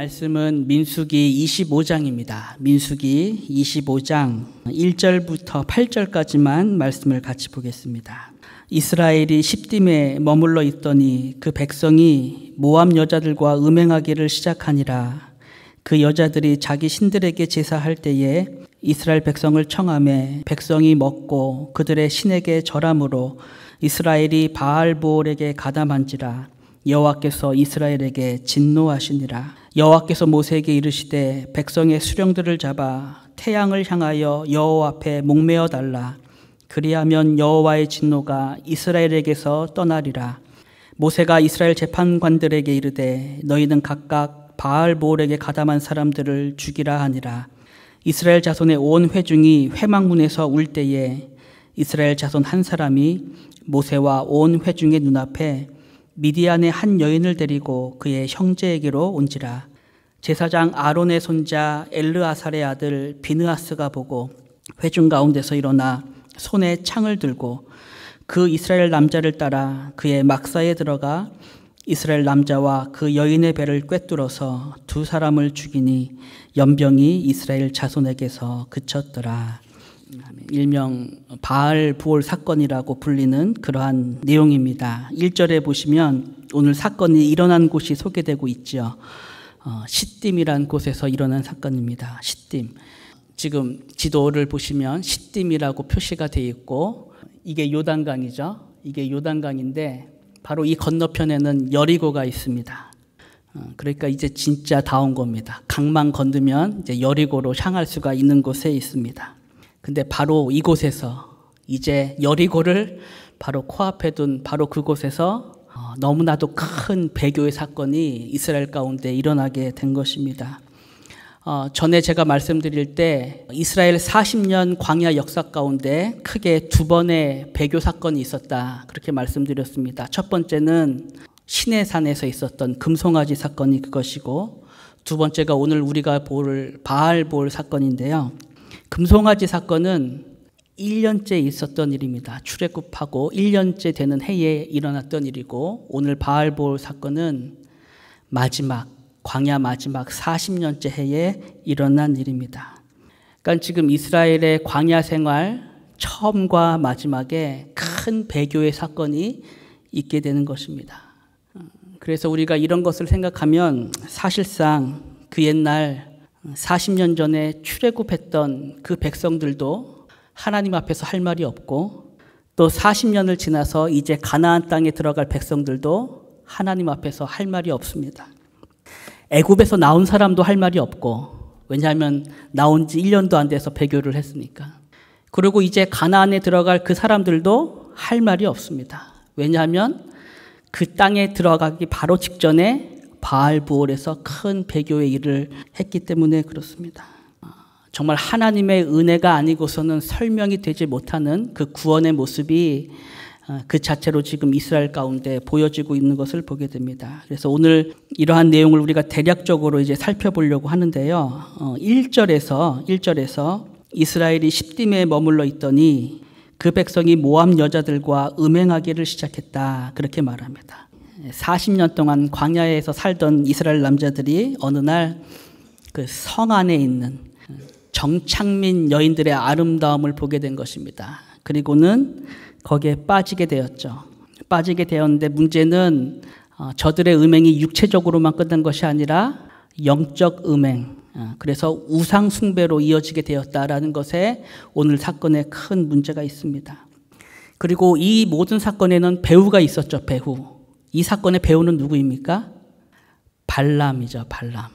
말씀은 민수기 25장입니다. 민수기 25장 1절부터 8절까지만 말씀을 같이 보겠습니다. 이스라엘이 십딤에 머물러 있더니 그 백성이 모압 여자들과 음행하기를 시작하니라. 그 여자들이 자기 신들에게 제사할 때에 이스라엘 백성을 청하매 백성이 먹고 그들의 신에게 절함으로 이스라엘이 바알보올에게 가담한지라. 여호와께서 이스라엘에게 진노하시니라. 여호와께서 모세에게 이르시되 백성의 수령들을 잡아 태양을 향하여 여호와 앞에 목매어 달라. 그리하면 여호와의 진노가 이스라엘에게서 떠나리라. 모세가 이스라엘 재판관들에게 이르되 너희는 각각 바알보올에게 가담한 사람들을 죽이라 하니라. 이스라엘 자손의 온 회중이 회막문에서 울 때에 이스라엘 자손 한 사람이 모세와 온 회중의 눈앞에 미디안의 한 여인을 데리고 그의 형제에게로 온지라. 제사장 아론의 손자 엘르아살의 아들 비느하스가 보고 회중 가운데서 일어나 손에 창을 들고 그 이스라엘 남자를 따라 그의 막사에 들어가 이스라엘 남자와 그 여인의 배를 꿰뚫어서 두 사람을 죽이니 연병이 이스라엘 자손에게서 그쳤더라. 일명 바알부올 사건이라고 불리는 그러한 내용입니다. 1절에 보시면 오늘 사건이 일어난 곳이 소개되고 있죠. 시딤이라는 곳에서 일어난 사건입니다. 시딤. 지금 지도를 보시면 시딤이라고 표시가 되어 있고 이게 요단강이죠. 이게 요단강인데 바로 이 건너편에는 여리고가 있습니다. 그러니까 이제 진짜 다 온 겁니다. 강만 건너면 이제 여리고로 향할 수가 있는 곳에 있습니다. 근데 바로 이곳에서 이제 여리고를 바로 코앞에 둔 바로 그곳에서 너무나도 큰 배교의 사건이 이스라엘 가운데 일어나게 된 것입니다. 전에 제가 말씀드릴 때 이스라엘 40년 광야 역사 가운데 크게 두 번의 배교 사건이 있었다 그렇게 말씀드렸습니다. 첫 번째는 시내산에서 있었던 금송아지 사건이 그것이고 두 번째가 오늘 우리가 볼 바알볼 사건인데요. 금송아지 사건은 1년째 있었던 일입니다. 출애굽하고 1년째 되는 해에 일어났던 일이고 오늘 바알볼 사건은 광야 마지막 40년째 해에 일어난 일입니다. 그러니까 지금 이스라엘의 광야 생활 처음과 마지막에 큰 배교의 사건이 있게 되는 것입니다. 그래서 우리가 이런 것을 생각하면 사실상 그 옛날 40년 전에 출애굽했던 그 백성들도 하나님 앞에서 할 말이 없고 또 40년을 지나서 이제 가나안 땅에 들어갈 백성들도 하나님 앞에서 할 말이 없습니다. 애굽에서 나온 사람도 할 말이 없고 왜냐하면 나온 지 1년도 안 돼서 배교를 했으니까. 그리고 이제 가나안에 들어갈 그 사람들도 할 말이 없습니다. 왜냐하면 그 땅에 들어가기 바로 직전에 바알부올에서 큰 배교의 일을 했기 때문에 그렇습니다. 정말 하나님의 은혜가 아니고서는 설명이 되지 못하는 그 구원의 모습이 그 자체로 지금 이스라엘 가운데 보여지고 있는 것을 보게 됩니다. 그래서 오늘 이러한 내용을 우리가 대략적으로 이제 살펴보려고 하는데요. 1절에서 이스라엘이 십딤에 머물러 있더니 그 백성이 모압 여자들과 음행하기를 시작했다. 그렇게 말합니다. 40년 동안 광야에서 살던 이스라엘 남자들이 어느 날 그 성 안에 있는 정착민 여인들의 아름다움을 보게 된 것입니다. 그리고는 거기에 빠지게 되었죠. 빠지게 되었는데 문제는 저들의 음행이 육체적으로만 끝난 것이 아니라 영적 음행, 그래서 우상 숭배로 이어지게 되었다라는 것에 오늘 사건에 큰 문제가 있습니다. 그리고 이 모든 사건에는 배후가 있었죠. 배후. 이 사건의 배후는 누구입니까? 발람이죠. 발람.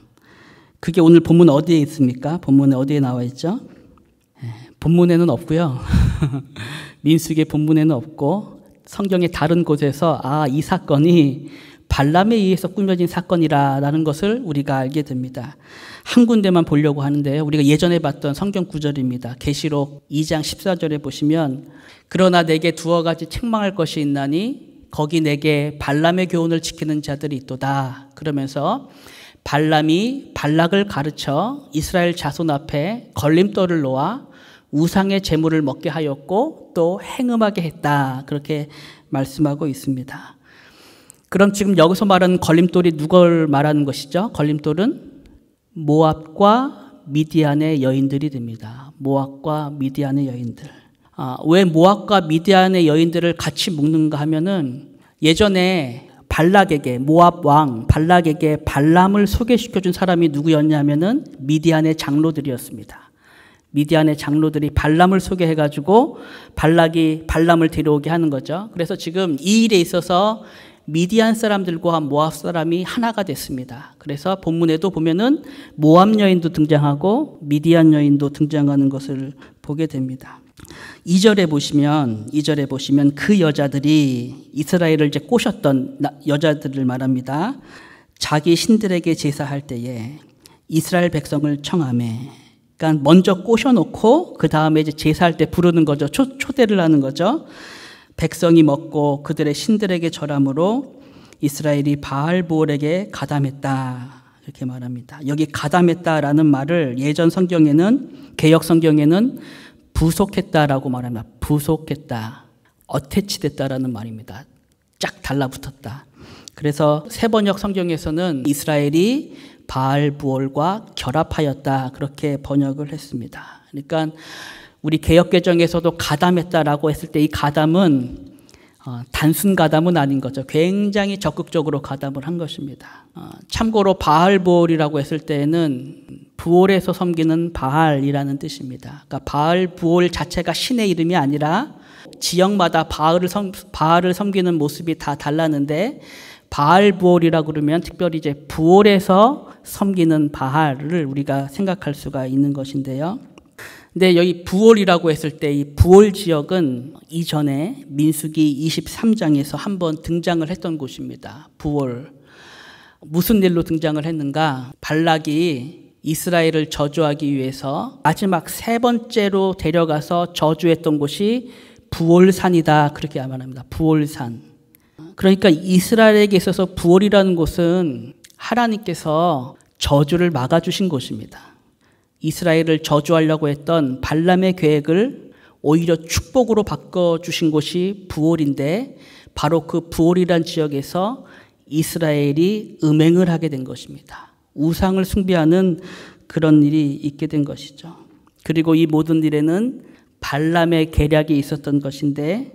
그게 오늘 본문 어디에 있습니까? 본문에 어디에 나와 있죠? 본문에는 없고요. 민수기의 본문에는 없고 성경의 다른 곳에서 이 사건이 발람에 의해서 꾸며진 사건이라는 것을 우리가 알게 됩니다. 한 군데만 보려고 하는데요. 우리가 예전에 봤던 성경 구절입니다. 계시록 2장 14절에 보시면 그러나 내게 두어 가지 책망할 것이 있나니 거기 내게 발람의 교훈을 지키는 자들이 있도다. 그러면서 발람이 발락을 가르쳐 이스라엘 자손 앞에 걸림돌을 놓아 우상의 제물을 먹게 하였고 또 행음하게 했다. 그렇게 말씀하고 있습니다. 그럼 지금 여기서 말하는 걸림돌이 누굴 말하는 것이죠? 걸림돌은 모압과 미디안의 여인들이 됩니다. 모압과 미디안의 여인들. 왜 모압과 미디안의 여인들을 같이 묶는가 하면은 예전에 발락에게, 모압 왕 발락에게 발람을 소개시켜준 사람이 누구였냐면은 미디안의 장로들이었습니다. 미디안의 장로들이 발람을 소개해가지고 발락이 발람을 데려오게 하는 거죠. 그래서 지금 이 일에 있어서 미디안 사람들과 모압 사람이 하나가 됐습니다. 그래서 본문에도 보면은 모압 여인도 등장하고 미디안 여인도 등장하는 것을 보게 됩니다. 2절에 보시면 그 여자들이 이스라엘을 이제 꼬셨던 여자들을 말합니다. 자기 신들에게 제사할 때에 이스라엘 백성을 청하매, 그러니까 먼저 꼬셔놓고 그 다음에 이제 제사할 때 부르는 거죠. 초대를 하는 거죠. 백성이 먹고 그들의 신들에게 절함으로 이스라엘이 바알보올에게 가담했다, 이렇게 말합니다. 여기 가담했다라는 말을 예전 성경에는, 개역 성경에는 부속했다라고 말합니다. 부속했다, 어태치됐다라는 말입니다. 쫙 달라붙었다. 그래서 세번역 성경에서는 이스라엘이 바알부올과 결합하였다, 그렇게 번역을 했습니다. 그러니까 우리 개역개정에서도 가담했다라고 했을 때 이 가담은 단순 가담은 아닌 거죠. 굉장히 적극적으로 가담을 한 것입니다. 참고로 바알부올이라고 했을 때는 부올에서 섬기는 바알이라는 뜻입니다. 그러니까 바알부올 자체가 신의 이름이 아니라 지역마다 바알을 섬기는 모습이 다 달랐는데, 바알부올이라고 그러면 특별히 이제 부올에서 섬기는 바알을 우리가 생각할 수가 있는 것인데요. 근데 여기 부올이라고 했을 때 이 부올 지역은 이전에 민수기 23장에서 한번 등장을 했던 곳입니다. 부올. 무슨 일로 등장을 했는가? 발락이 이스라엘을 저주하기 위해서 마지막 3번째로 데려가서 저주했던 곳이 부올산이다, 그렇게 말합니다. 부올산. 그러니까 이스라엘에게 있어서 부올이라는 곳은 하나님께서 저주를 막아주신 곳입니다. 이스라엘을 저주하려고 했던 발람의 계획을 오히려 축복으로 바꿔주신 곳이 부올인데, 바로 그 부올이란 지역에서 이스라엘이 음행을 하게 된 것입니다. 우상을 숭배하는 그런 일이 있게 된 것이죠. 그리고 이 모든 일에는 발람의 계략이 있었던 것인데,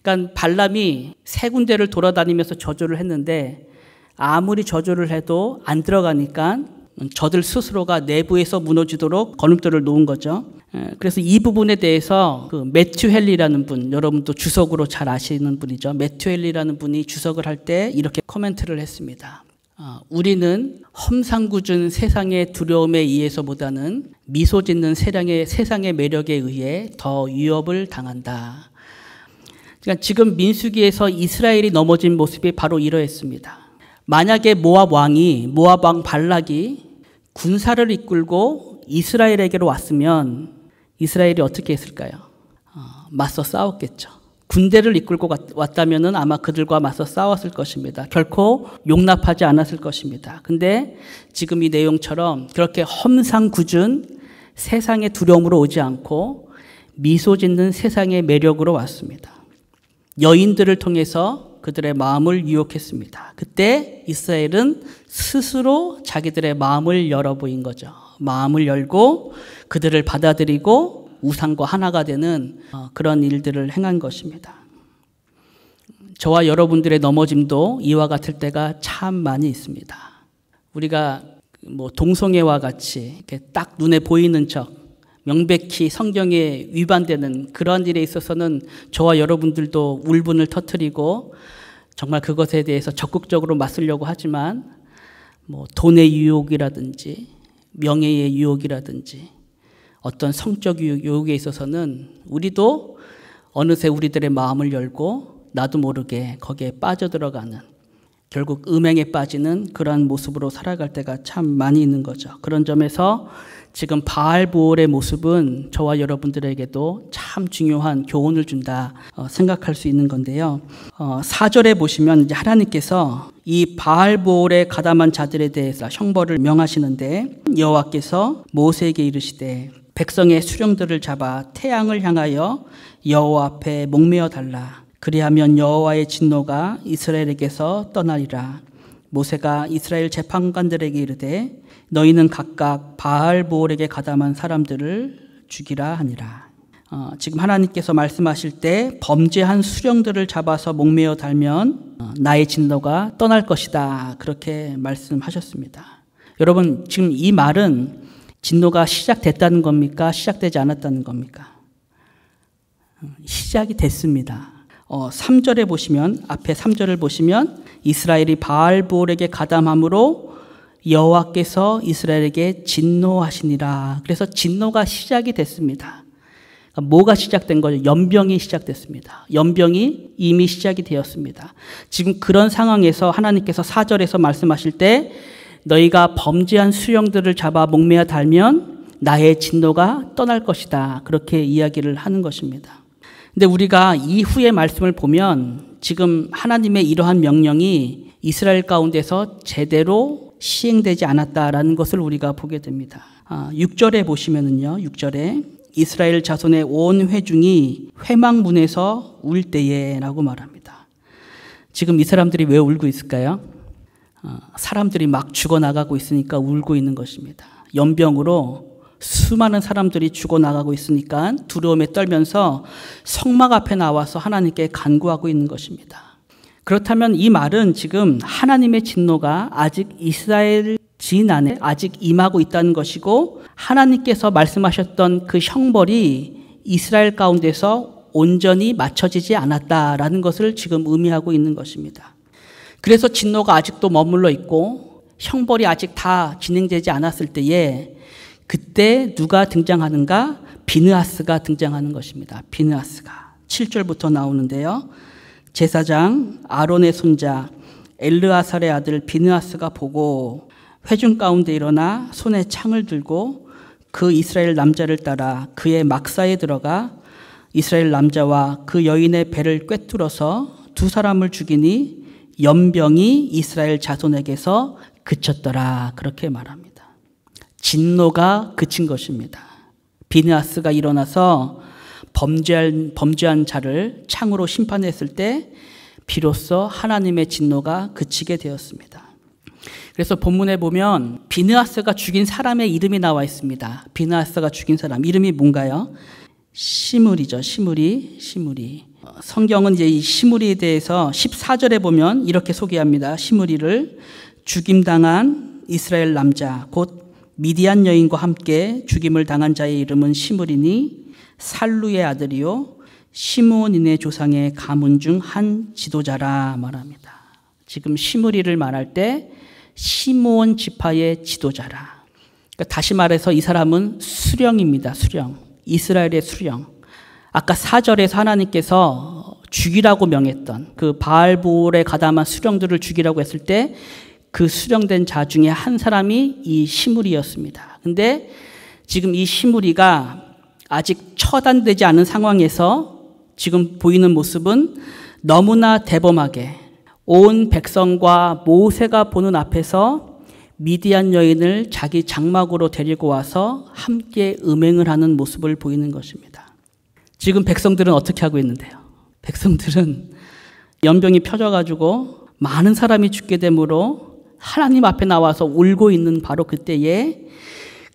그러니까 발람이 3군데를 돌아다니면서 저주를 했는데 아무리 저주를 해도 안 들어가니까 저들 스스로가 내부에서 무너지도록 걸음돌을 놓은 거죠. 그래서 이 부분에 대해서 그 매튜 헨리라는 분, 여러분도 주석으로 잘 아시는 분이죠. 매튜 헨리라는 분이 주석을 할 때 이렇게 코멘트를 했습니다. 우리는 험상궂은 세상의 두려움에 의해서보다는 미소 짓는 세상의 매력에 의해 더 위협을 당한다. 그러니까 지금 민수기에서 이스라엘이 넘어진 모습이 바로 이러했습니다. 만약에 모압 왕 발락이 군사를 이끌고 이스라엘에게로 왔으면 이스라엘이 어떻게 했을까요? 맞서 싸웠겠죠. 군대를 이끌고 왔다면 아마 그들과 맞서 싸웠을 것입니다. 결코 용납하지 않았을 것입니다. 근데 지금 이 내용처럼 그렇게 험상궂은 세상의 두려움으로 오지 않고 미소 짓는 세상의 매력으로 왔습니다. 여인들을 통해서 그들의 마음을 유혹했습니다. 그때 이스라엘은 스스로 자기들의 마음을 열어보인 거죠. 마음을 열고 그들을 받아들이고 우상과 하나가 되는 그런 일들을 행한 것입니다. 저와 여러분들의 넘어짐도 이와 같을 때가 참 많이 있습니다. 우리가 뭐 동성애와 같이 이렇게 딱 눈에 보이는 척 명백히 성경에 위반되는 그런 일에 있어서는 저와 여러분들도 울분을 터뜨리고 정말 그것에 대해서 적극적으로 맞서려고 하지만 뭐 돈의 유혹이라든지 명예의 유혹이라든지 어떤 성적 유혹에 있어서는 우리도 어느새 우리들의 마음을 열고 나도 모르게 거기에 빠져들어가는, 결국 음행에 빠지는 그러한 모습으로 살아갈 때가 참 많이 있는 거죠. 그런 점에서 지금 바알부올의 모습은 저와 여러분들에게도 참 중요한 교훈을 준다 생각할 수 있는 건데요. 4절에 보시면 이제 하나님께서 이 바알부올에 가담한 자들에 대해서 형벌을 명하시는데, 여호와께서 모세에게 이르시되 백성의 수령들을 잡아 태양을 향하여 여호와 앞에 목매어 달라. 그리하면 여호와의 진노가 이스라엘에게서 떠나리라. 모세가 이스라엘 재판관들에게 이르되 너희는 각각 바알보올에게 가담한 사람들을 죽이라 하니라. 지금 하나님께서 말씀하실 때 범죄한 수령들을 잡아서 목매어 달면 나의 진노가 떠날 것이다. 그렇게 말씀하셨습니다. 여러분, 지금 이 말은 진노가 시작됐다는 겁니까? 시작되지 않았다는 겁니까? 시작이 됐습니다. 3절에 보시면, 앞에 3절을 보시면 이스라엘이 바알보올에게 가담함으로 여호와께서 이스라엘에게 진노하시니라. 그래서 진노가 시작이 됐습니다. 뭐가 시작된 거죠? 연병이 시작됐습니다. 연병이 이미 시작이 되었습니다. 지금 그런 상황에서 하나님께서 4절에서 말씀하실 때 너희가 범죄한 수령들을 잡아 목매어 달면 나의 진노가 떠날 것이다. 그렇게 이야기를 하는 것입니다. 근데 우리가 이후의 말씀을 보면 지금 하나님의 이러한 명령이 이스라엘 가운데서 제대로 시행되지 않았다라는 것을 우리가 보게 됩니다. 6절에 보시면은요, 6절에 이스라엘 자손의 온 회중이 회막문에서 울 때에라고 말합니다. 지금 이 사람들이 왜 울고 있을까요? 사람들이 막 죽어나가고 있으니까 울고 있는 것입니다. 연병으로 수많은 사람들이 죽어나가고 있으니까 두려움에 떨면서 성막 앞에 나와서 하나님께 간구하고 있는 것입니다. 그렇다면 이 말은 지금 하나님의 진노가 아직 이스라엘 진 안에 아직 임하고 있다는 것이고 하나님께서 말씀하셨던 그 형벌이 이스라엘 가운데서 온전히 맞춰지지 않았다라는 것을 지금 의미하고 있는 것입니다. 그래서 진노가 아직도 머물러 있고 형벌이 아직 다 진행되지 않았을 때에 그때 누가 등장하는가? 비느하스가 등장하는 것입니다. 비느하스가 7절부터 나오는데요. 제사장 아론의 손자 엘르아살의 아들 비느하스가 보고 회중 가운데 일어나 손에 창을 들고 그 이스라엘 남자를 따라 그의 막사에 들어가 이스라엘 남자와 그 여인의 배를 꿰뚫어서 두 사람을 죽이니 연병이 이스라엘 자손에게서 그쳤더라. 그렇게 말합니다. 진노가 그친 것입니다. 비느하스가 일어나서 범죄한 자를 창으로 심판했을 때 비로소 하나님의 진노가 그치게 되었습니다. 그래서 본문에 보면 비느하스가 죽인 사람의 이름이 나와 있습니다. 비느하스가 죽인 사람 이름이 뭔가요? 시므리죠. 시므리. 성경은 이제 이 시므리에 대해서 14절에 보면 이렇게 소개합니다. 시므리를 죽임당한 이스라엘 남자 곧 미디안 여인과 함께 죽임을 당한 자의 이름은 시므리니 살루의 아들이요 시므온인의 조상의 가문 중 한 지도자라 말합니다. 지금 시므리를 말할 때 시므온 지파의 지도자라. 그러니까 다시 말해서 이 사람은 수령입니다. 수령. 이스라엘의 수령. 아까 4절에서 하나님께서 죽이라고 명했던 그 바알보올에 가담한 수령들을 죽이라고 했을 때 그 수령된 자 중에 한 사람이 이 시므리였습니다. 근데 지금 이 시므리가 아직 처단되지 않은 상황에서 지금 보이는 모습은 너무나 대범하게 온 백성과 모세가 보는 앞에서 미디안 여인을 자기 장막으로 데리고 와서 함께 음행을 하는 모습을 보이는 것입니다. 지금 백성들은 어떻게 하고 있는데요? 백성들은 연병이 펴져가지고 많은 사람이 죽게 되므로 하나님 앞에 나와서 울고 있는 바로 그때에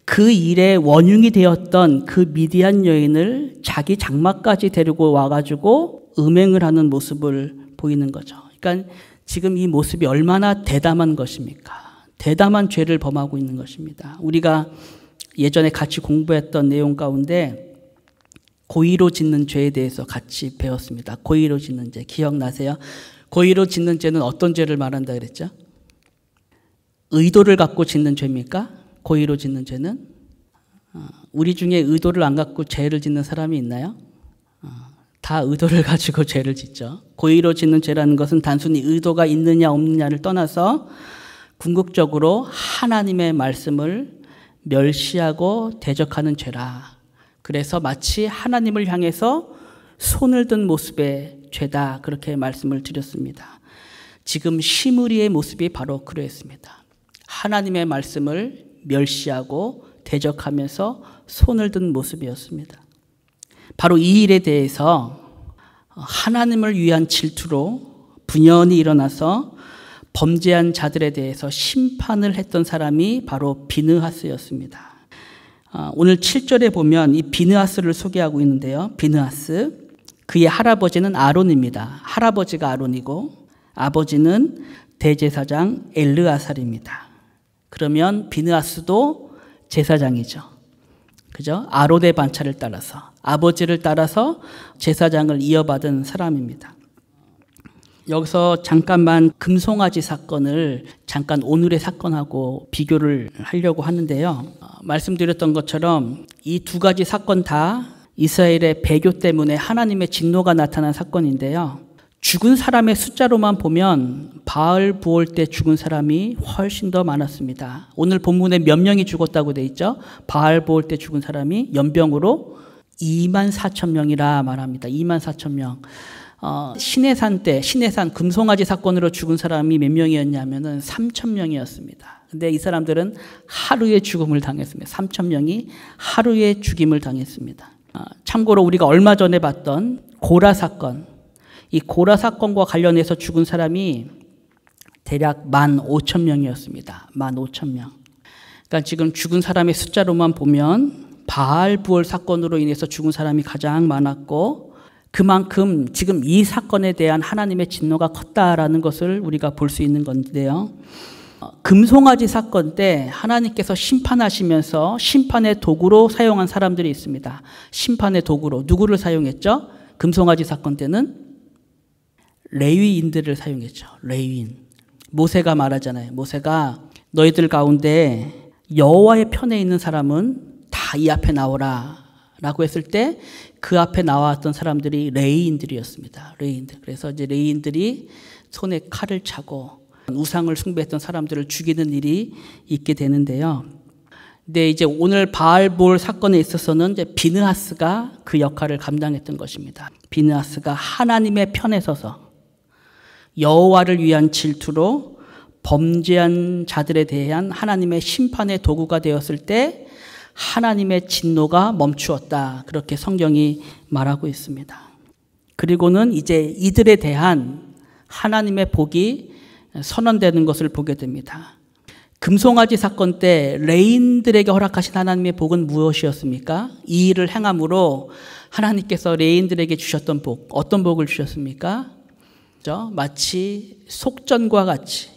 그 일의 원흉이 되었던 그 미디안 여인을 자기 장막까지 데리고 와가지고 음행을 하는 모습을 보이는 거죠. 그러니까 지금 이 모습이 얼마나 대담한 것입니까? 대담한 죄를 범하고 있는 것입니다. 우리가 예전에 같이 공부했던 내용 가운데 고의로 짓는 죄에 대해서 같이 배웠습니다. 고의로 짓는 죄 기억나세요? 고의로 짓는 죄는 어떤 죄를 말한다 그랬죠? 의도를 갖고 짓는 죄입니까? 고의로 짓는 죄는? 우리 중에 의도를 안 갖고 죄를 짓는 사람이 있나요? 다 의도를 가지고 죄를 짓죠. 고의로 짓는 죄라는 것은 단순히 의도가 있느냐 없느냐를 떠나서 궁극적으로 하나님의 말씀을 멸시하고 대적하는 죄라. 그래서 마치 하나님을 향해서 손을 든 모습의 죄다. 그렇게 말씀을 드렸습니다. 지금 시므리의 모습이 바로 그러했습니다. 하나님의 말씀을 멸시하고 대적하면서 손을 든 모습이었습니다. 바로 이 일에 대해서 하나님을 위한 질투로 분연히 일어나서 범죄한 자들에 대해서 심판을 했던 사람이 바로 비느하스였습니다. 오늘 7절에 보면 이 비느하스를 소개하고 있는데요. 비느하스, 그의 할아버지는 아론입니다. 할아버지가 아론이고 아버지는 대제사장 엘르아살입니다. 그러면 비느하스도 제사장이죠. 그죠? 아론의 반차를 따라서, 아버지를 따라서 제사장을 이어받은 사람입니다. 여기서 잠깐만 금송아지 사건을 잠깐 오늘의 사건하고 비교를 하려고 하는데요. 말씀드렸던 것처럼 이 두 가지 사건 다 이스라엘의 배교 때문에 하나님의 진노가 나타난 사건인데요. 죽은 사람의 숫자로만 보면 바알 부올 때 죽은 사람이 훨씬 더 많았습니다. 오늘 본문에 몇 명이 죽었다고 돼 있죠? 바알 부올 때 죽은 사람이 연병으로 24,000명이라 말합니다. 24,000명. 신해산 때, 신해산 금송아지 사건으로 죽은 사람이 몇 명이었냐면은 3,000명이었습니다. 근데 이 사람들은 하루에 죽음을 당했습니다. 3,000명이 하루에 죽임을 당했습니다. 참고로 우리가 얼마 전에 봤던 고라 사건, 이 고라 사건과 관련해서 죽은 사람이 대략 15,000명이었습니다. 15,000명. 그러니까 지금 죽은 사람의 숫자로만 보면 바알 부올 사건으로 인해서 죽은 사람이 가장 많았고, 그만큼 지금 이 사건에 대한 하나님의 진노가 컸다라는 것을 우리가 볼 수 있는 건데요. 금송아지 사건 때 하나님께서 심판하시면서 심판의 도구로 사용한 사람들이 있습니다. 심판의 도구로 누구를 사용했죠? 금송아지 사건 때는 레위인들을 사용했죠. 레위인. 모세가 말하잖아요. 모세가 너희들 가운데 여호와의 편에 있는 사람은 다 이 앞에 나오라 라고 했을 때 그 앞에 나왔던 사람들이 레위인들이었습니다. 레위인들. 그래서 이제 레위인들이 손에 칼을 차고 우상을 숭배했던 사람들을 죽이는 일이 있게 되는데요. 근데 이제 오늘 바알볼 사건에 있어서는 이제 비느하스가 그 역할을 감당했던 것입니다. 비느하스가 하나님의 편에 서서 여호와를 위한 질투로 범죄한 자들에 대한 하나님의 심판의 도구가 되었을 때 하나님의 진노가 멈추었다. 그렇게 성경이 말하고 있습니다. 그리고는 이제 이들에 대한 하나님의 복이 선언되는 것을 보게 됩니다. 금송아지 사건 때 레인들에게 허락하신 하나님의 복은 무엇이었습니까? 이 일을 행함으로 하나님께서 레인들에게 주셨던 복, 어떤 복을 주셨습니까? 마치 속전과 같이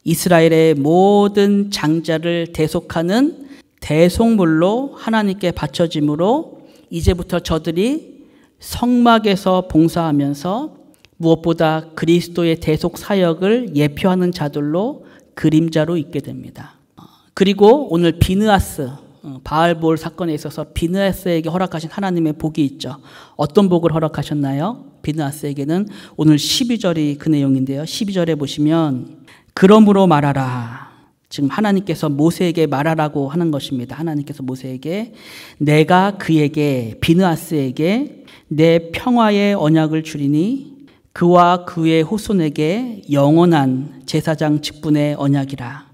이스라엘의 모든 장자를 대속하는 대속물로 하나님께 바쳐짐으로 이제부터 저들이 성막에서 봉사하면서 무엇보다 그리스도의 대속 사역을 예표하는 자들로 그림자로 있게 됩니다. 그리고 오늘 비느하스, 바알볼 사건에 있어서 비느하스에게 허락하신 하나님의 복이 있죠. 어떤 복을 허락하셨나요? 비느하스에게는 오늘 12절이 그 내용인데요. 12절에 보시면 그러므로 말하라. 지금 하나님께서 모세에게 말하라고 하는 것입니다. 하나님께서 모세에게 내가 그에게 비느하스에게 내 평화의 언약을 주리니 그와 그의 후손에게 영원한 제사장 직분의 언약이라.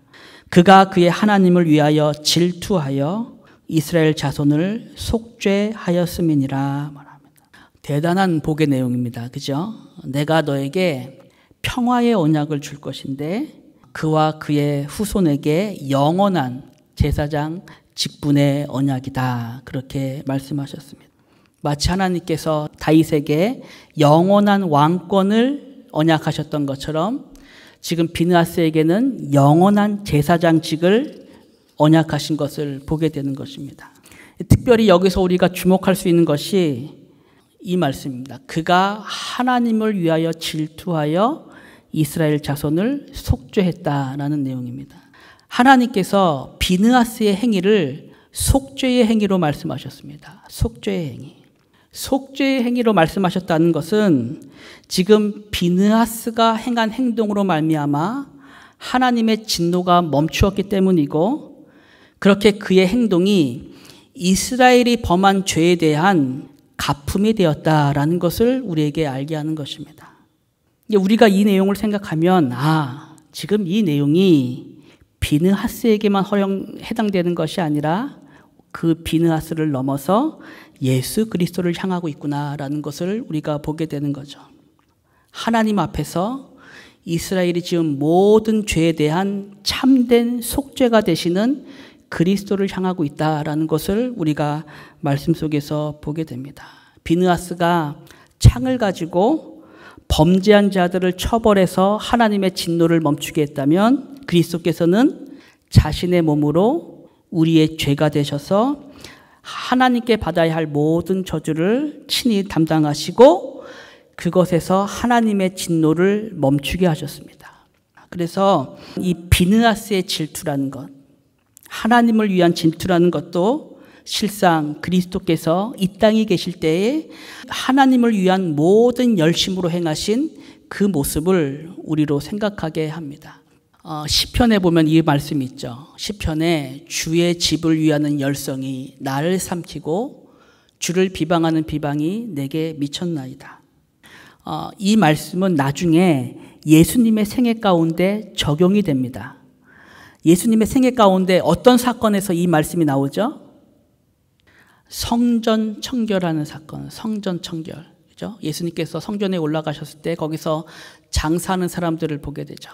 그가 그의 하나님을 위하여 질투하여 이스라엘 자손을 속죄하였음이니라 말합니다. 대단한 복의 내용입니다. 그죠? 내가 너에게 평화의 언약을 줄 것인데 그와 그의 후손에게 영원한 제사장 직분의 언약이다. 그렇게 말씀하셨습니다. 마치 하나님께서 다윗에게 영원한 왕권을 언약하셨던 것처럼 지금 비느하스에게는 영원한 제사장직을 언약하신 것을 보게 되는 것입니다. 특별히 여기서 우리가 주목할 수 있는 것이 이 말씀입니다. 그가 하나님을 위하여 질투하여 이스라엘 자손을 속죄했다라는 내용입니다. 하나님께서 비느하스의 행위를 속죄의 행위로 말씀하셨습니다. 속죄의 행위. 속죄의 행위로 말씀하셨다는 것은 지금 비느하스가 행한 행동으로 말미암아 하나님의 진노가 멈추었기 때문이고, 그렇게 그의 행동이 이스라엘이 범한 죄에 대한 갚음이 되었다라는 것을 우리에게 알게 하는 것입니다. 우리가 이 내용을 생각하면 지금 이 내용이 비느하스에게만 해당되는 것이 아니라 그 비느하스를 넘어서 예수 그리스도를 향하고 있구나라는 것을 우리가 보게 되는 거죠. 하나님 앞에서 이스라엘이 지은 모든 죄에 대한 참된 속죄가 되시는 그리스도를 향하고 있다라는 것을 우리가 말씀 속에서 보게 됩니다. 비느하스가 창을 가지고 범죄한 자들을 처벌해서 하나님의 진노를 멈추게 했다면 그리스도께서는 자신의 몸으로 우리의 죄가 되셔서 하나님께 받아야 할 모든 저주를 친히 담당하시고 그것에서 하나님의 진노를 멈추게 하셨습니다. 그래서 이 비느하스의 질투라는 것, 하나님을 위한 질투라는 것도 실상 그리스도께서 이 땅에 계실 때에 하나님을 위한 모든 열심으로 행하신 그 모습을 우리로 생각하게 합니다. 시편에 보면 이 말씀이 있죠. 시편에 주의 집을 위하는 열성이 나를 삼키고 주를 비방하는 비방이 내게 미쳤나이다. 이 말씀은 나중에 예수님의 생애 가운데 적용이 됩니다. 예수님의 생애 가운데 어떤 사건에서 이 말씀이 나오죠? 성전 청결하는 사건, 성전 청결. 그죠? 예수님께서 성전에 올라가셨을 때 거기서 장사하는 사람들을 보게 되죠.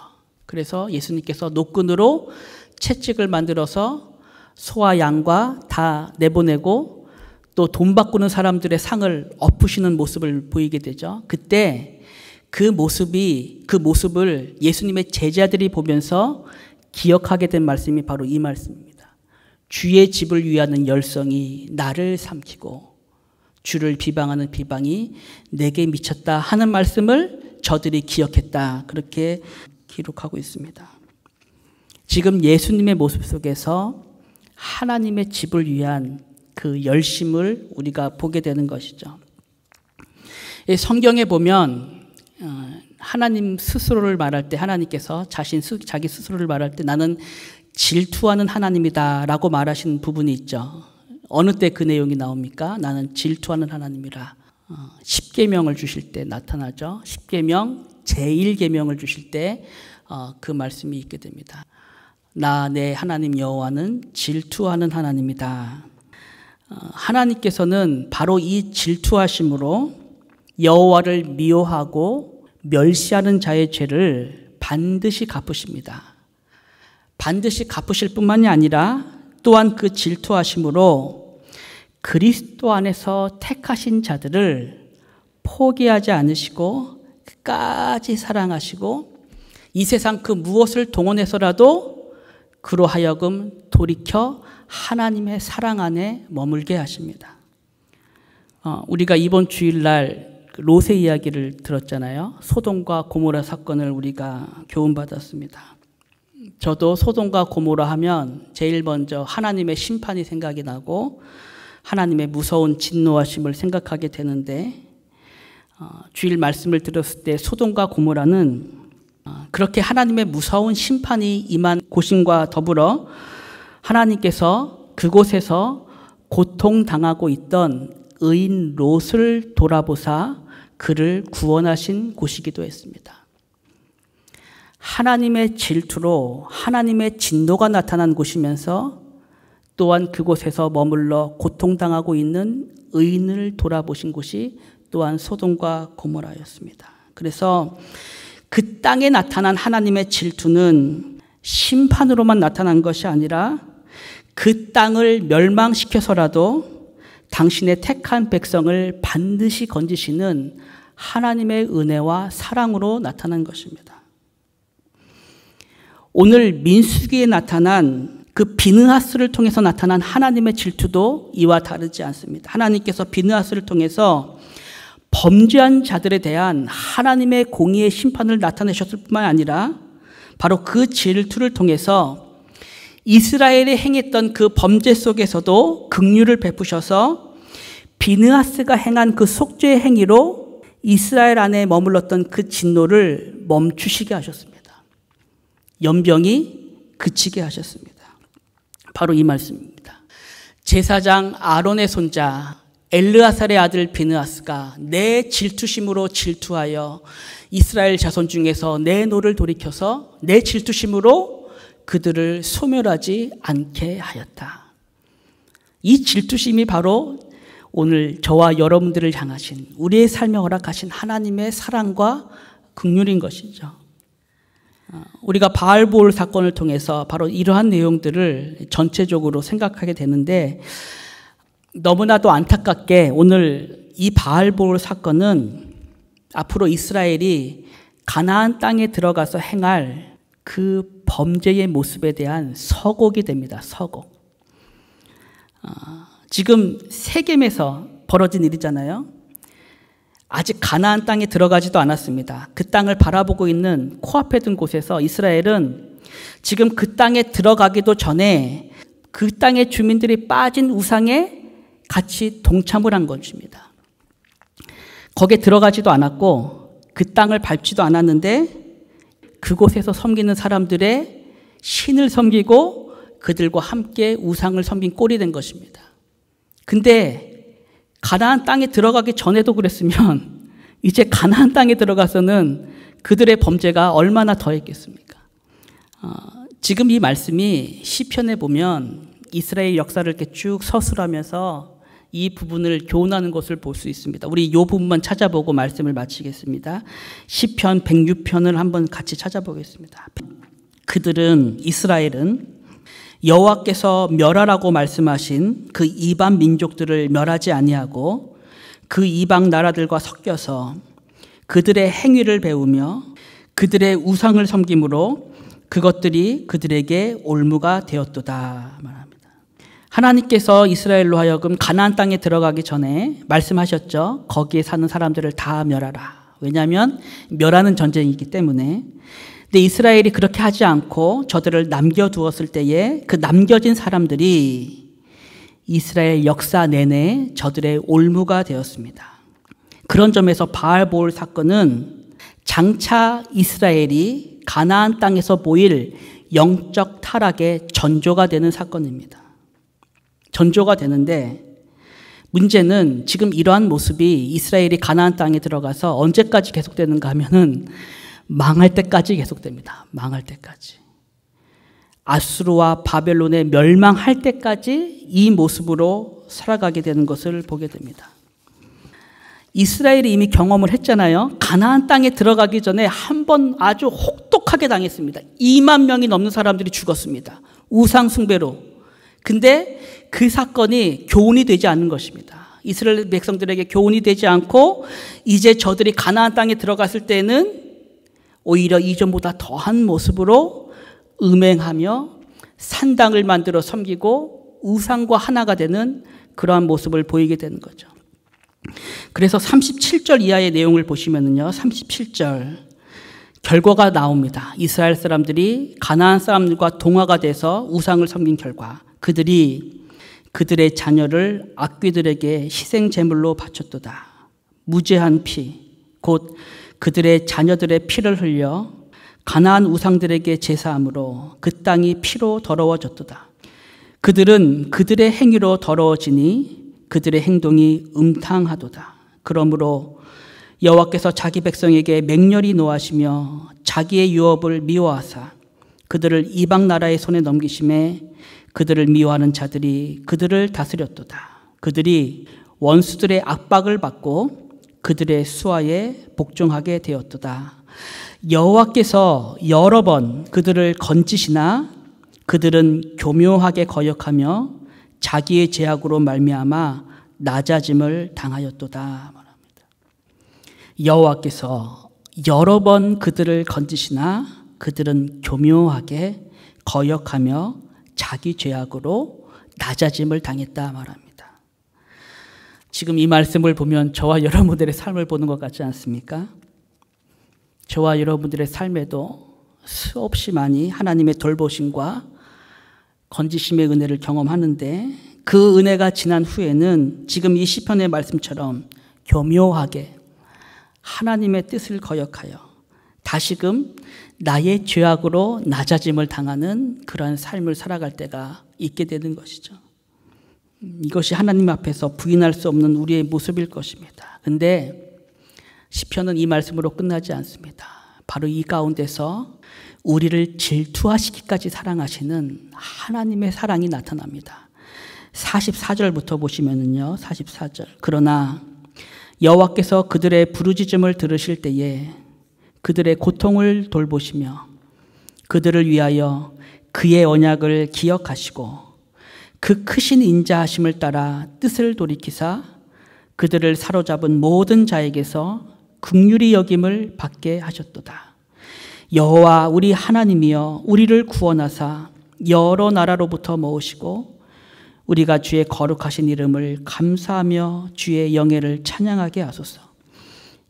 그래서 예수님께서 노끈으로 채찍을 만들어서 소와 양과 다 내보내고 또 돈 바꾸는 사람들의 상을 엎으시는 모습을 보이게 되죠. 그때 그 모습을 예수님의 제자들이 보면서 기억하게 된 말씀이 바로 이 말씀입니다. 주의 집을 위하는 열성이 나를 삼키고 주를 비방하는 비방이 내게 미쳤다 하는 말씀을 저들이 기억했다. 그렇게 기록하고 있습니다. 지금 예수님의 모습 속에서 하나님의 집을 위한 그 열심을 우리가 보게 되는 것이죠. 성경에 보면 하나님 스스로를 말할 때 하나님께서 자기 스스로를 말할 때 나는 질투하는 하나님이다 라고 말하신 부분이 있죠. 어느 때 그 내용이 나옵니까? 나는 질투하는 하나님이라. 10계명을 주실 때 나타나죠. 10계명 제1계명을 주실 때 그 말씀이 있게 됩니다. 나 내 하나님 여호와는 질투하는 하나님이다. 하나님께서는 바로 이 질투하심으로 여호와를 미워하고 멸시하는 자의 죄를 반드시 갚으십니다. 반드시 갚으실 뿐만이 아니라 또한 그 질투하심으로 그리스도 안에서 택하신 자들을 포기하지 않으시고 끝까지 사랑하시고 이 세상 그 무엇을 동원해서라도 그로 하여금 돌이켜 하나님의 사랑 안에 머물게 하십니다. 우리가 이번 주일날 롯의 이야기를 들었잖아요. 소돔과 고모라 사건을 우리가 교훈받았습니다. 저도 소돔과 고모라 하면 제일 먼저 하나님의 심판이 생각이 나고 하나님의 무서운 진노하심을 생각하게 되는데 주일 말씀을 들었을 때 소돔과 고모라는 그렇게 하나님의 무서운 심판이 임한 곳과 더불어 하나님께서 그곳에서 고통당하고 있던 의인 롯을 돌아보사 그를 구원하신 곳이기도 했습니다. 하나님의 질투로 하나님의 진노가 나타난 곳이면서 또한 그곳에서 머물러 고통당하고 있는 의인을 돌아보신 곳이 또한 소돔과 고모라였습니다. 그래서 그 땅에 나타난 하나님의 질투는 심판으로만 나타난 것이 아니라 그 땅을 멸망시켜서라도 당신의 택한 백성을 반드시 건지시는 하나님의 은혜와 사랑으로 나타난 것입니다. 오늘 민수기에 나타난 그 비느하스를 통해서 나타난 하나님의 질투도 이와 다르지 않습니다. 하나님께서 비느하스를 통해서 범죄한 자들에 대한 하나님의 공의의 심판을 나타내셨을 뿐만 아니라 바로 그 질투를 통해서 이스라엘이 행했던 그 범죄 속에서도 긍휼을 베푸셔서 비느하스가 행한 그 속죄의 행위로 이스라엘 안에 머물렀던 그 진노를 멈추시게 하셨습니다. 연병이 그치게 하셨습니다. 바로 이 말씀입니다. 제사장 아론의 손자 엘르아살의 아들 비느하스가 내 질투심으로 질투하여 이스라엘 자손 중에서 내 노를 돌이켜서 내 질투심으로 그들을 소멸하지 않게 하였다. 이 질투심이 바로 오늘 저와 여러분들을 향하신 우리의 삶에 허락하신 하나님의 사랑과 긍휼인 것이죠. 우리가 바알보올 사건을 통해서 바로 이러한 내용들을 전체적으로 생각하게 되는데, 너무나도 안타깝게 오늘 이 바알보올 사건은 앞으로 이스라엘이 가나안 땅에 들어가서 행할 그 범죄의 모습에 대한 서곡이 됩니다. 서곡. 지금 세겜에서 벌어진 일이잖아요. 아직 가나안 땅에 들어가지도 않았습니다. 그 땅을 바라보고 있는 코앞에 둔 곳에서 이스라엘은 지금 그 땅에 들어가기도 전에 그 땅의 주민들이 빠진 우상에 같이 동참을 한 것입니다. 거기에 들어가지도 않았고 그 땅을 밟지도 않았는데 그곳에서 섬기는 사람들의 신을 섬기고 그들과 함께 우상을 섬긴 꼴이 된 것입니다. 근데 가나안 땅에 들어가기 전에도 그랬으면 이제 가나안 땅에 들어가서는 그들의 범죄가 얼마나 더했겠습니까? 지금 이 말씀이 시편에 보면 이스라엘 역사를 이렇게 쭉 서술하면서 이 부분을 교훈하는 것을 볼 수 있습니다. 우리 이 부분만 찾아보고 말씀을 마치겠습니다. 시편 106편을 한번 같이 찾아보겠습니다. 이스라엘은 여호와께서 멸하라고 말씀하신 그 이방 민족들을 멸하지 아니하고 그 이방 나라들과 섞여서 그들의 행위를 배우며 그들의 우상을 섬김으로 그것들이 그들에게 올무가 되었도다 말합니다. 하나님께서 이스라엘로 하여금 가나안 땅에 들어가기 전에 말씀하셨죠. 거기에 사는 사람들을 다 멸하라. 왜냐하면 멸하는 전쟁이기 때문에. 근데 이스라엘이 그렇게 하지 않고 저들을 남겨두었을 때에 그 남겨진 사람들이 이스라엘 역사 내내 저들의 올무가 되었습니다. 그런 점에서 바알보올 사건은 장차 이스라엘이 가나안 땅에서 보일 영적 타락의 전조가 되는 사건입니다. 전조가 되는데 문제는 지금 이러한 모습이 이스라엘이 가나안 땅에 들어가서 언제까지 계속되는가 하면은 망할 때까지 계속됩니다. 망할 때까지. 아수르와 바벨론에 멸망할 때까지 이 모습으로 살아가게 되는 것을 보게 됩니다. 이스라엘이 이미 경험을 했잖아요. 가나안 땅에 들어가기 전에 한 번 아주 혹독하게 당했습니다. 2만 명이 넘는 사람들이 죽었습니다. 우상 숭배로. 근데 그 사건이 교훈이 되지 않는 것입니다. 이스라엘 백성들에게 교훈이 되지 않고 이제 저들이 가나안 땅에 들어갔을 때는 오히려 이전보다 더한 모습으로 음행하며 산당을 만들어 섬기고 우상과 하나가 되는 그러한 모습을 보이게 되는 거죠. 그래서 37절 이하의 내용을 보시면은요, 37절 결과가 나옵니다. 이스라엘 사람들이 가나안 사람들과 동화가 돼서 우상을 섬긴 결과 그들이 그들의 자녀를 악귀들에게 희생 제물로 바쳤도다. 무죄한 피, 곧 그들의 자녀들의 피를 흘려 가나안 우상들에게 제사함으로 그 땅이 피로 더러워졌도다. 그들은 그들의 행위로 더러워지니 그들의 행동이 음탕하도다. 그러므로 여호와께서 자기 백성에게 맹렬히 노하시며 자기의 유업을 미워하사 그들을 이방 나라의 손에 넘기심에 그들을 미워하는 자들이 그들을 다스렸도다. 그들이 원수들의 압박을 받고 그들의 수하에 복종하게 되었도다. 여호와께서 여러 번 그들을 건지시나 그들은 교묘하게 거역하며 자기의 죄악으로 말미암아 낮아짐을 당하였도다 말합니다. 여호와께서 여러 번 그들을 건지시나 그들은 교묘하게 거역하며 자기 죄악으로 낮아짐을 당했다 말합니다. 지금 이 말씀을 보면 저와 여러분들의 삶을 보는 것 같지 않습니까? 저와 여러분들의 삶에도 수없이 많이 하나님의 돌보심과 건지심의 은혜를 경험하는데 그 은혜가 지난 후에는 지금 이 시편의 말씀처럼 교묘하게 하나님의 뜻을 거역하여 다시금 나의 죄악으로 낮아짐을 당하는 그러한 삶을 살아갈 때가 있게 되는 것이죠. 이것이 하나님 앞에서 부인할 수 없는 우리의 모습일 것입니다. 근데 시편은 이 말씀으로 끝나지 않습니다. 바로 이 가운데서 우리를 질투하시기까지 사랑하시는 하나님의 사랑이 나타납니다. 44절부터 보시면은요, 44절. 그러나 여호와께서 그들의 부르짖음을 들으실 때에 그들의 고통을 돌보시며 그들을 위하여 그의 언약을 기억하시고 그 크신 인자하심을 따라 뜻을 돌이키사 그들을 사로잡은 모든 자에게서 긍휼히 여김을 받게 하셨도다. 여호와 우리 하나님이여 우리를 구원하사 여러 나라로부터 모으시고 우리가 주의 거룩하신 이름을 감사하며 주의 영예를 찬양하게 하소서.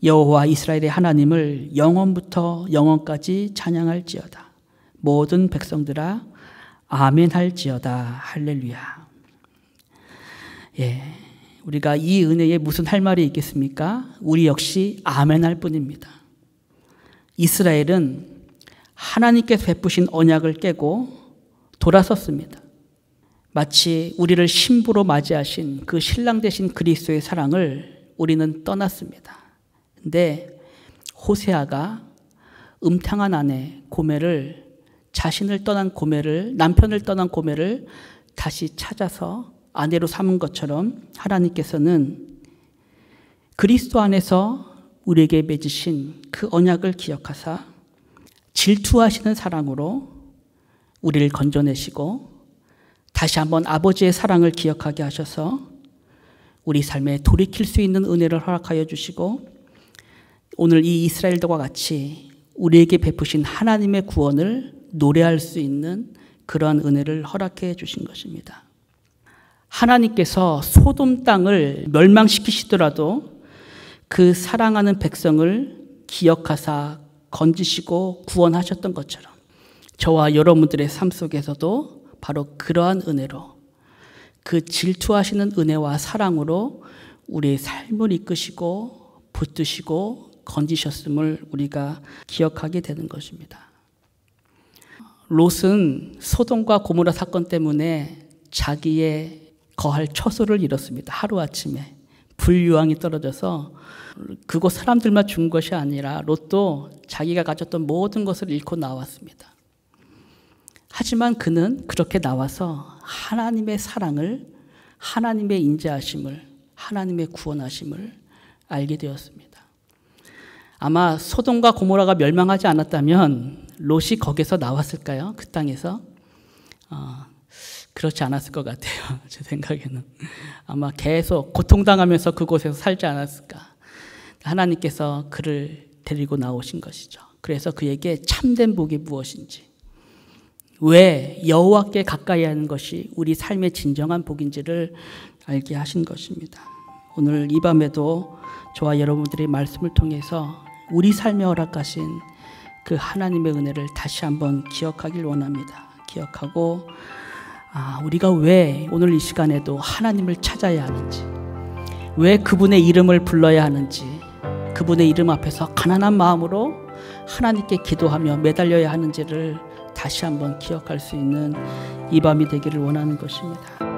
여호와 이스라엘의 하나님을 영원부터 영원까지 찬양할지어다. 모든 백성들아 아멘 할지어다. 할렐루야. 예, 우리가 이 은혜에 무슨 할 말이 있겠습니까? 우리 역시 아멘 할 뿐입니다. 이스라엘은 하나님께서 베푸신 언약을 깨고 돌아섰습니다. 마치 우리를 신부로 맞이하신 그 신랑 되신 그리스도의 사랑을 우리는 떠났습니다. 근데 호세아가 음탕한 아내 고멜을, 자신을 떠난 고멜을, 남편을 떠난 고멜을 다시 찾아서 아내로 삼은 것처럼 하나님께서는 그리스도 안에서 우리에게 맺으신 그 언약을 기억하사 질투하시는 사랑으로 우리를 건져내시고 다시 한번 아버지의 사랑을 기억하게 하셔서 우리 삶에 돌이킬 수 있는 은혜를 허락하여 주시고 오늘 이 이스라엘들과 같이 우리에게 베푸신 하나님의 구원을 노래할 수 있는 그러한 은혜를 허락해 주신 것입니다. 하나님께서 소돔 땅을 멸망시키시더라도 그 사랑하는 백성을 기억하사 건지시고 구원하셨던 것처럼 저와 여러분들의 삶 속에서도 바로 그러한 은혜로 그 질투하시는 은혜와 사랑으로 우리의 삶을 이끄시고 붙드시고 건지셨음을 우리가 기억하게 되는 것입니다. 롯은 소돔과 고모라 사건 때문에 자기의 거할 처소를 잃었습니다. 하루아침에 불유황이 떨어져서 그곳 사람들만 죽은 것이 아니라 롯도 자기가 가졌던 모든 것을 잃고 나왔습니다. 하지만 그는 그렇게 나와서 하나님의 사랑을, 하나님의 인자하심을, 하나님의 구원하심을 알게 되었습니다. 아마 소돔과 고모라가 멸망하지 않았다면 롯이 거기서 나왔을까요? 그 땅에서? 그렇지 않았을 것 같아요. 제 생각에는. 아마 계속 고통당하면서 그곳에서 살지 않았을까. 하나님께서 그를 데리고 나오신 것이죠. 그래서 그에게 참된 복이 무엇인지, 왜 여호와께 가까이 하는 것이 우리 삶의 진정한 복인지를 알게 하신 것입니다. 오늘 이 밤에도 저와 여러분들의 말씀을 통해서 우리 삶에 허락하신 그 하나님의 은혜를 다시 한번 기억하길 원합니다. 기억하고 우리가 왜 오늘 이 시간에도 하나님을 찾아야 하는지, 왜 그분의 이름을 불러야 하는지, 그분의 이름 앞에서 가난한 마음으로 하나님께 기도하며 매달려야 하는지를 다시 한번 기억할 수 있는 이 밤이 되기를 원하는 것입니다.